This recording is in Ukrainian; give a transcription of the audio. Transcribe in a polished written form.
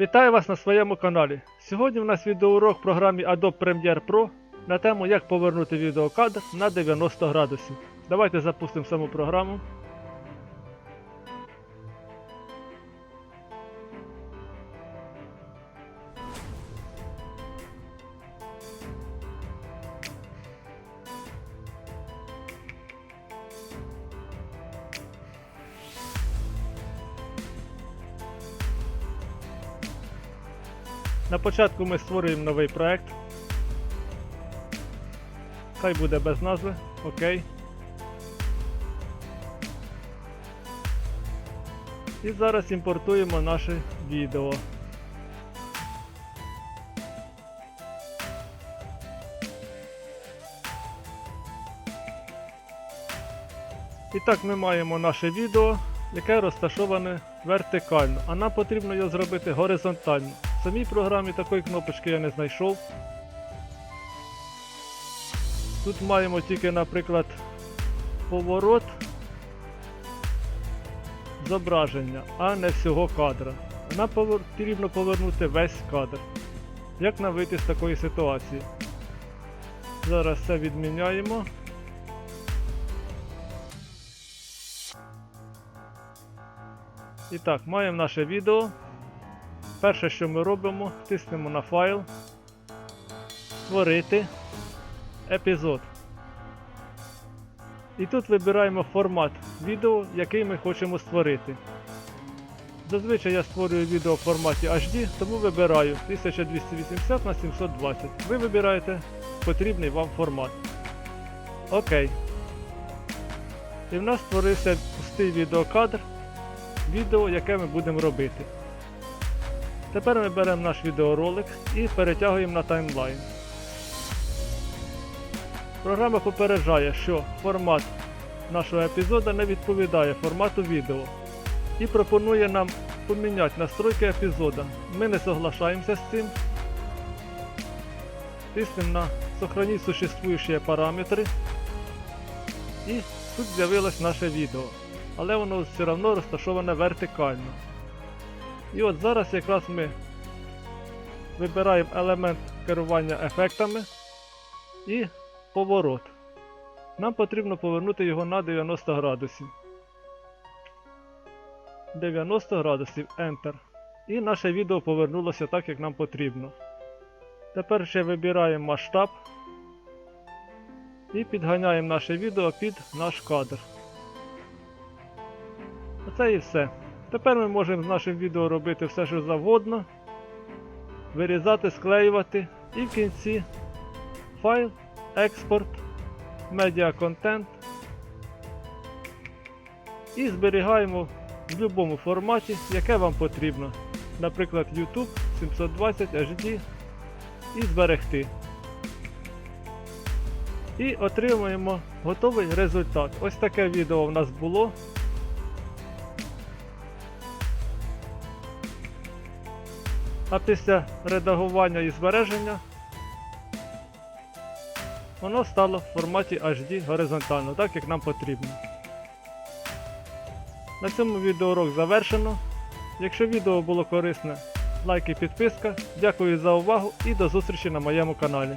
Вітаю вас на своєму каналі. Сьогодні у нас відеоурок в програмі Adobe Premiere Pro на тему як повернути відеокадр на 90 градусів. Давайте запустимо саму програму. На початку ми створюємо новий проект. Хай буде без назви. Окей. І зараз імпортуємо наше відео. І так ми маємо наше відео, яке розташоване вертикально, а нам потрібно його зробити горизонтально. В самій програмі такої кнопочки я не знайшов. Тут маємо тільки, наприклад, поворот зображення, а не всього кадра. Нам потрібно повернути весь кадр. Як нам вийти з такої ситуації? Зараз це відміняємо. І так, маємо наше відео. Перше, що ми робимо, тиснемо на файл, створити епізод. І тут вибираємо формат відео, який ми хочемо створити. Зазвичай я створюю відео в форматі HD, тому вибираю 1280 на 720. Ви вибираєте потрібний вам формат. Окей. І в нас створився пустий відеокадр, відео, яке ми будемо робити. Тепер ми беремо наш відеоролик і перетягуємо на таймлайн. Програма попереджає, що формат нашого епізоду не відповідає формату відео і пропонує нам поміняти настройки епізоду. Ми не соглашаємося з цим. Тиснемо на «Сохранить существуючі параметри» і тут з'явилось наше відео, але воно все одно розташоване вертикально. І от зараз якраз ми вибираємо елемент керування ефектами і поворот. Нам потрібно повернути його на 90 градусів. 90 градусів, Enter. І наше відео повернулося так, як нам потрібно. Тепер ще вибираємо масштаб і підганяємо наше відео під наш кадр. Оце і все. Тепер ми можемо з нашим відео робити все, що завгодно, вирізати, склеювати і в кінці файл, експорт, медіа контент і зберігаємо в будь-якому форматі, яке вам потрібно. Наприклад, YouTube 720 HD і зберегти. І отримуємо готовий результат. Ось таке відео в нас було. А після редагування і збереження воно стало в форматі HD горизонтально, так як нам потрібно. На цьому відеоурок завершено. Якщо відео було корисне, лайк і підписка. Дякую за увагу і до зустрічі на моєму каналі.